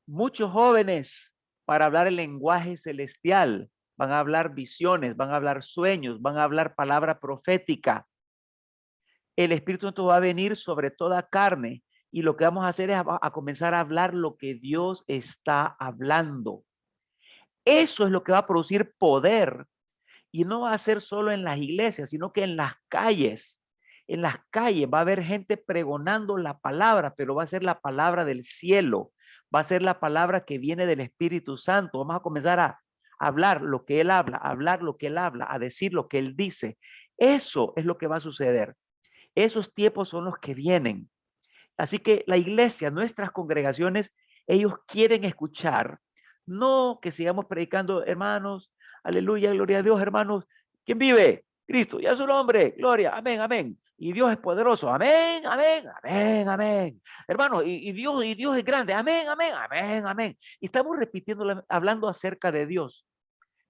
muchos jóvenes para hablar el lenguaje celestial. Van a hablar visiones, van a hablar sueños, van a hablar palabra profética. El Espíritu Santo va a venir sobre toda carne y lo que vamos a hacer es a comenzar a hablar lo que Dios está hablando. Eso es lo que va a producir poder, y no va a ser solo en las iglesias, sino que en las calles. En las calles va a haber gente pregonando la palabra, pero va a ser la palabra del cielo. Va a ser la palabra que viene del Espíritu Santo. Vamos a comenzar a hablar lo que Él habla, a hablar lo que Él habla, a decir lo que Él dice. Eso es lo que va a suceder. Esos tiempos son los que vienen. Así que la iglesia, nuestras congregaciones, ellos quieren escuchar, no que sigamos predicando, hermanos, aleluya, gloria a Dios, hermanos. ¿Quién vive? Cristo, y a su nombre, gloria, amén, amén. Y Dios es poderoso, amén, amén, amén, amén. Hermanos, y Dios es grande, amén, amén, amén, amén. Y estamos repitiendo, hablando acerca de Dios,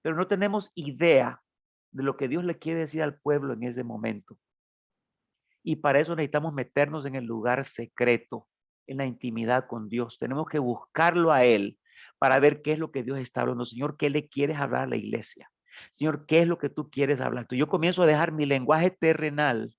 pero no tenemos idea de lo que Dios le quiere decir al pueblo en ese momento. Y para eso necesitamos meternos en el lugar secreto, en la intimidad con Dios. Tenemos que buscarlo a Él para ver qué es lo que Dios está hablando. Señor, ¿qué le quieres hablar a la iglesia? Señor, ¿qué es lo que tú quieres hablar? Yo comienzo a dejar mi lenguaje terrenal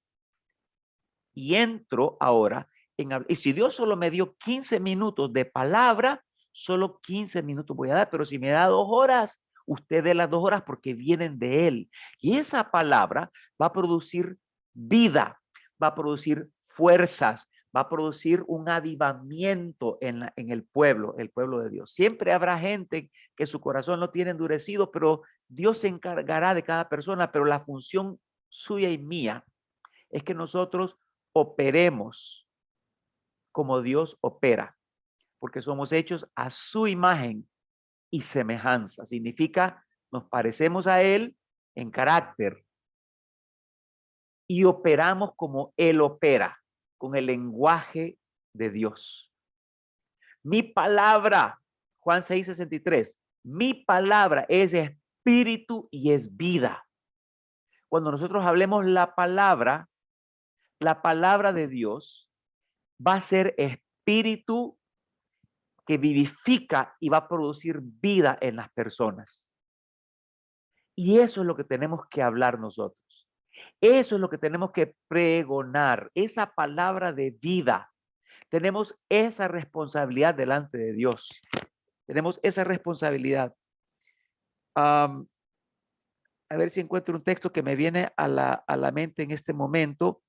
y entro ahora en hablar. Y si Dios solo me dio 15 minutos de palabra, solo 15 minutos voy a dar. Pero si me da 2 horas, usted dé las 2 horas porque vienen de Él. Y esa palabra va a producir vida, va a producir fuerzas, va a producir un avivamiento en el pueblo de Dios. Siempre habrá gente que su corazón lo tiene endurecido, pero Dios se encargará de cada persona. Pero la función suya y mía es que nosotros operemos como Dios opera, porque somos hechos a su imagen y semejanza. Significa, nos parecemos a Él en carácter y operamos como Él opera, con el lenguaje de Dios. Mi palabra, Juan 6:63, mi palabra es espíritu y es vida. Cuando nosotros hablemos la palabra de Dios va a ser espíritu que vivifica y va a producir vida en las personas. Y eso es lo que tenemos que hablar nosotros. Eso es lo que tenemos que pregonar, esa palabra de vida. Tenemos esa responsabilidad delante de Dios. Tenemos esa responsabilidad. A ver si encuentro un texto que me viene a la mente en este momento.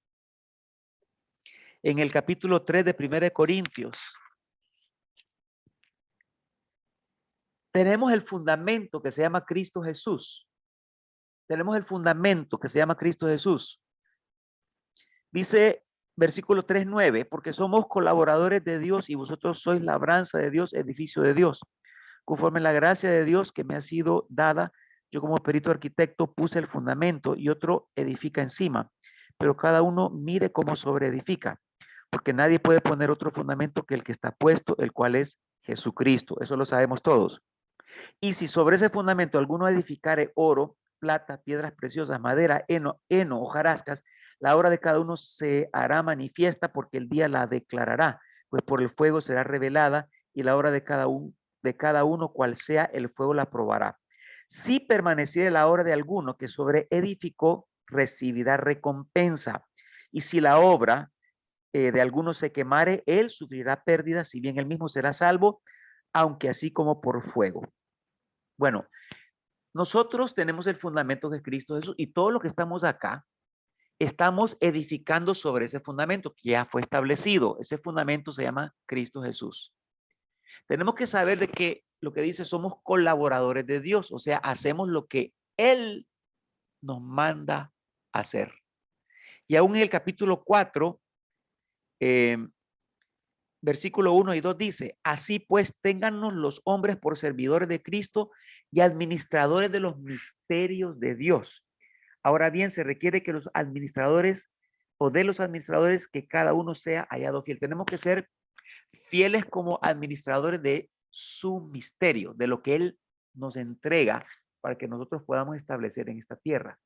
En el capítulo 3 de 1 de Corintios. Tenemos el fundamento que se llama Cristo Jesús. Tenemos el fundamento que se llama Cristo Jesús. Dice versículo 3:9, porque somos colaboradores de Dios y vosotros sois labranza de Dios, edificio de Dios. Conforme la gracia de Dios que me ha sido dada, yo como perito arquitecto puse el fundamento y otro edifica encima, pero cada uno mire cómo sobreedifica, porque nadie puede poner otro fundamento que el que está puesto, el cual es Jesucristo. Eso lo sabemos todos. Y si sobre ese fundamento alguno edificare oro, plata, piedras preciosas, madera, heno, hojarascas, la obra de cada uno se hará manifiesta porque el día la declarará, pues por el fuego será revelada y la obra de cada uno, cual sea, el fuego la probará. Si permaneciere la obra de alguno que sobre edificó, recibirá recompensa. Y si la obra de alguno se quemare, él sufrirá pérdida, si bien él mismo será salvo, aunque así como por fuego. Bueno, nosotros tenemos el fundamento de Cristo Jesús y todo lo que estamos acá, estamos edificando sobre ese fundamento que ya fue establecido. Ese fundamento se llama Cristo Jesús. Tenemos que saber de que lo que dice, somos colaboradores de Dios, o sea, hacemos lo que Él nos manda hacer. Y aún en el capítulo 4, versículo 1 y 2 dice, así pues, téngannos los hombres por servidores de Cristo y administradores de los misterios de Dios. Ahora bien, se requiere que los administradores o de los administradores que cada uno sea hallado fiel. Tenemos que ser fieles como administradores de su misterio, de lo que Él nos entrega para que nosotros podamos establecer en esta tierra.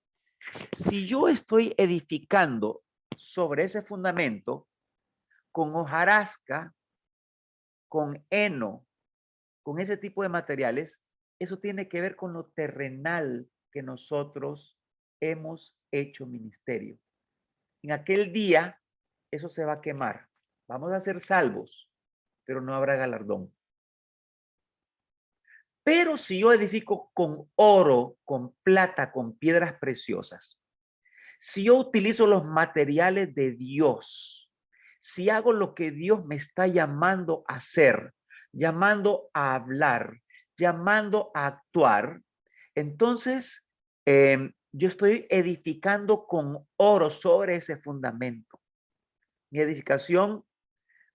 Si yo estoy edificando sobre ese fundamento con hojarasca, con heno, con ese tipo de materiales, eso tiene que ver con lo terrenal que nosotros hemos hecho ministerio. En aquel día, eso se va a quemar. Vamos a ser salvos, pero no habrá galardón. Pero si yo edifico con oro, con plata, con piedras preciosas, si yo utilizo los materiales de Dios, si hago lo que Dios me está llamando a hacer, llamando a hablar, llamando a actuar, entonces yo estoy edificando con oro sobre ese fundamento. Mi edificación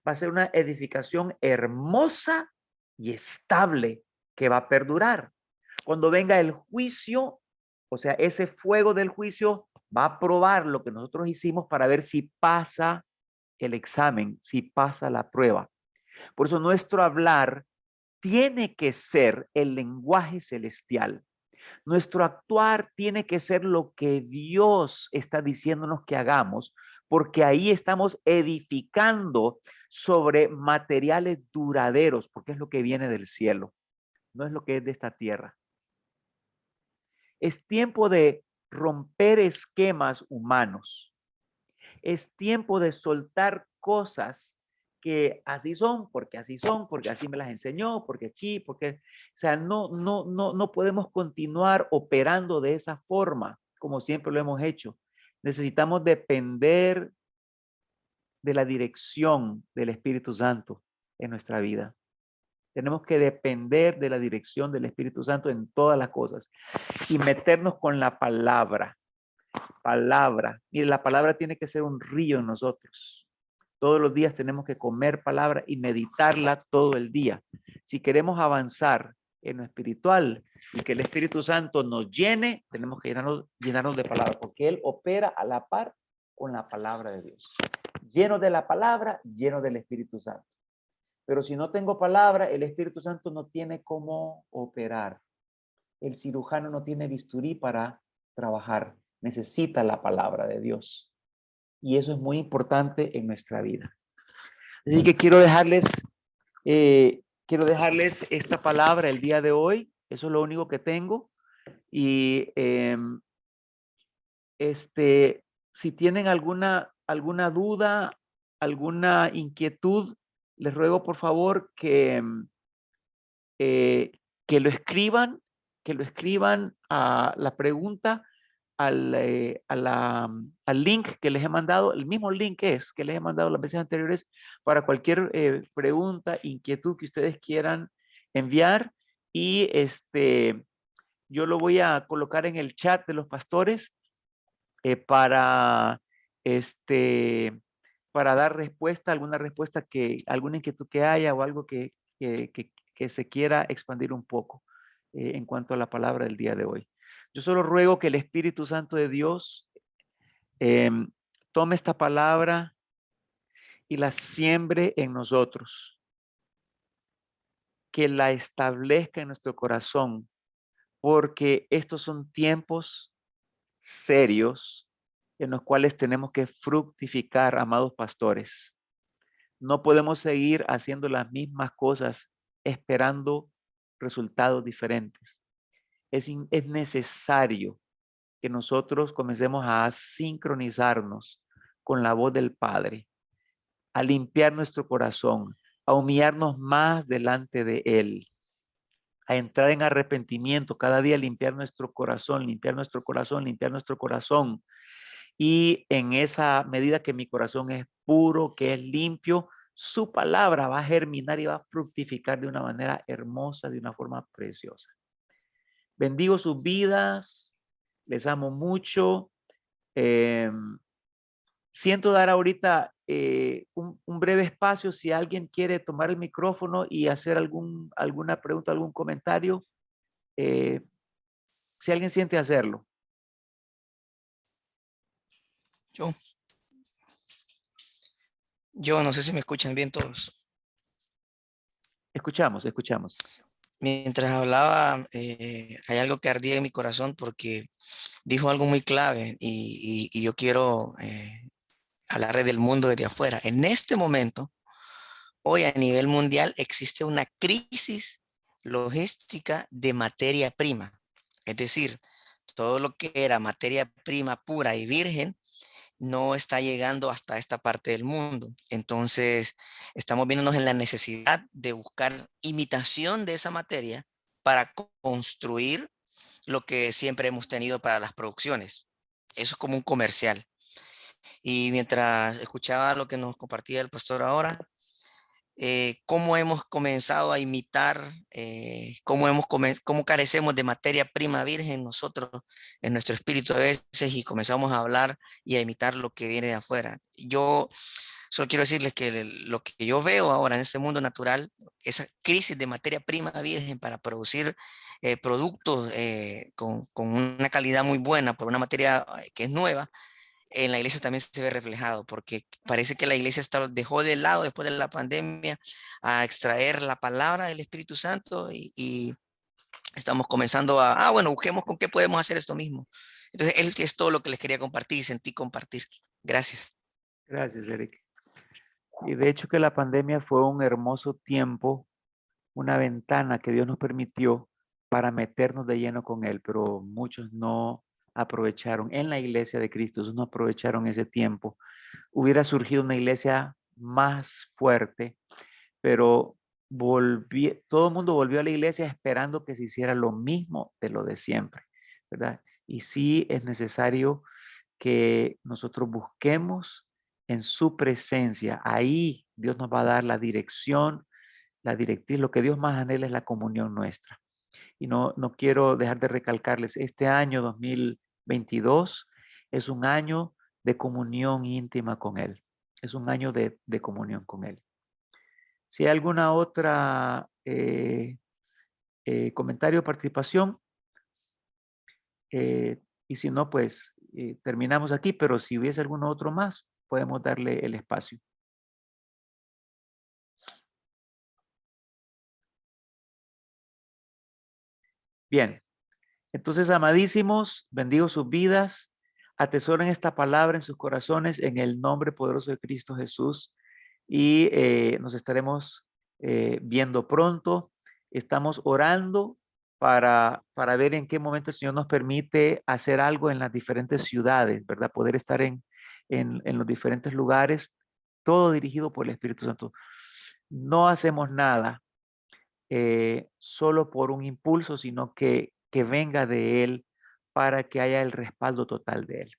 va a ser una edificación hermosa y estable que va a perdurar. Cuando venga el juicio, o sea, ese fuego del juicio va a probar lo que nosotros hicimos para ver si pasa el examen, si pasa la prueba. Por eso nuestro hablar tiene que ser el lenguaje celestial. Nuestro actuar tiene que ser lo que Dios está diciéndonos que hagamos, porque ahí estamos edificando sobre materiales duraderos, porque es lo que viene del cielo, no es lo que es de esta tierra. Es tiempo de romper esquemas humanos. Es tiempo de soltar cosas que así son, porque así me las enseñó, porque aquí, porque, o sea, no podemos continuar operando de esa forma, como siempre lo hemos hecho. Necesitamos depender de la dirección del Espíritu Santo en nuestra vida. Tenemos que depender de la dirección del Espíritu Santo en todas las cosas y meternos con la palabra. Mire, la palabra tiene que ser un río en nosotros. Todos los días tenemos que comer palabra y meditarla todo el día. Si queremos avanzar en lo espiritual y que el Espíritu Santo nos llene, tenemos que llenarnos de palabra, porque Él opera a la par con la palabra de Dios. Lleno de la palabra, lleno del Espíritu Santo. Pero si no tengo palabra, el Espíritu Santo no tiene cómo operar. El cirujano no tiene bisturí para trabajar. Necesita la palabra de Dios. Y eso es muy importante en nuestra vida. Así que quiero dejarles esta palabra el día de hoy. Eso es lo único que tengo. Y si tienen alguna duda, alguna inquietud, les ruego por favor que lo escriban, a la pregunta al link que les he mandado. El mismo link que les he mandado las veces anteriores para cualquier pregunta, inquietud que ustedes quieran enviar, y yo lo voy a colocar en el chat de los pastores para dar respuesta, alguna inquietud que haya o algo que se quiera expandir un poco en cuanto a la palabra del día de hoy. Yo solo ruego que el Espíritu Santo de Dios tome esta palabra y la siembre en nosotros, que la establezca en nuestro corazón, porque estos son tiempos serios en los cuales tenemos que fructificar, amados pastores. No podemos seguir haciendo las mismas cosas esperando resultados diferentes. Es necesario que nosotros comencemos a sincronizarnos con la voz del Padre, a limpiar nuestro corazón, a humillarnos más delante de Él, a entrar en arrepentimiento, cada día limpiar nuestro corazón, limpiar nuestro corazón, limpiar nuestro corazón. Y en esa medida que mi corazón es puro, que es limpio, su palabra va a germinar y va a fructificar de una manera hermosa, de una forma preciosa. Bendigo sus vidas, les amo mucho. Siento dar ahorita un breve espacio si alguien quiere tomar el micrófono y hacer alguna pregunta, algún comentario. Si alguien siente hacerlo. Yo no sé si me escuchan bien todos. Escuchamos, escuchamos. Mientras hablaba, hay algo que ardía en mi corazón porque dijo algo muy clave y yo quiero hablar del mundo desde afuera. En este momento, hoy a nivel mundial existe una crisis logística de materia prima. Es decir, todo lo que era materia prima pura y virgen no está llegando hasta esta parte del mundo. Entonces, estamos viéndonos en la necesidad de buscar imitación de esa materia para construir lo que siempre hemos tenido para las producciones. Eso es como un comercial. Y mientras escuchaba lo que nos compartía el pastor ahora, cómo hemos comenzado a imitar, cómo carecemos de materia prima virgen nosotros en nuestro espíritu a veces y comenzamos a hablar y a imitar lo que viene de afuera. Yo solo quiero decirles que lo que yo veo ahora en este mundo natural, esa crisis de materia prima virgen para producir productos con una calidad muy buena por una materia que es nueva, en la iglesia también se ve reflejado, porque parece que la iglesia dejó de lado después de la pandemia a extraer la palabra del Espíritu Santo y estamos comenzando bueno, busquemos con qué podemos hacer esto mismo. Entonces, es todo lo que les quería compartir y sentí compartir. Gracias. Gracias, Eric. Y de hecho que la pandemia fue un hermoso tiempo, una ventana que Dios nos permitió para meternos de lleno con Él, pero muchos no aprovecharon. En la iglesia de Cristo, no aprovecharon ese tiempo. Hubiera surgido una iglesia más fuerte, pero todo el mundo volvió a la iglesia esperando que se hiciera lo mismo de lo de siempre, ¿verdad? Y sí es necesario que nosotros busquemos en su presencia. Ahí Dios nos va a dar la dirección, la directriz. Lo que Dios más anhela es la comunión nuestra. Y no quiero dejar de recalcarles, este año 2022 es un año de comunión íntima con Él. Es un año de comunión con Él. Si hay alguna otra comentario o participación, y si no, pues terminamos aquí, pero si hubiese alguno otro más, podemos darle el espacio. Bien, entonces, amadísimos, bendigo sus vidas, atesoren esta palabra en sus corazones en el nombre poderoso de Cristo Jesús y nos estaremos viendo pronto. Estamos orando para ver en qué momento el Señor nos permite hacer algo en las diferentes ciudades, ¿verdad? Poder estar en los diferentes lugares, todo dirigido por el Espíritu Santo. No hacemos nada solo por un impulso, sino que venga de Él para que haya el respaldo total de Él.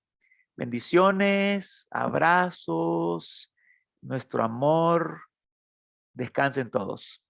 Bendiciones, abrazos, nuestro amor. Descansen todos.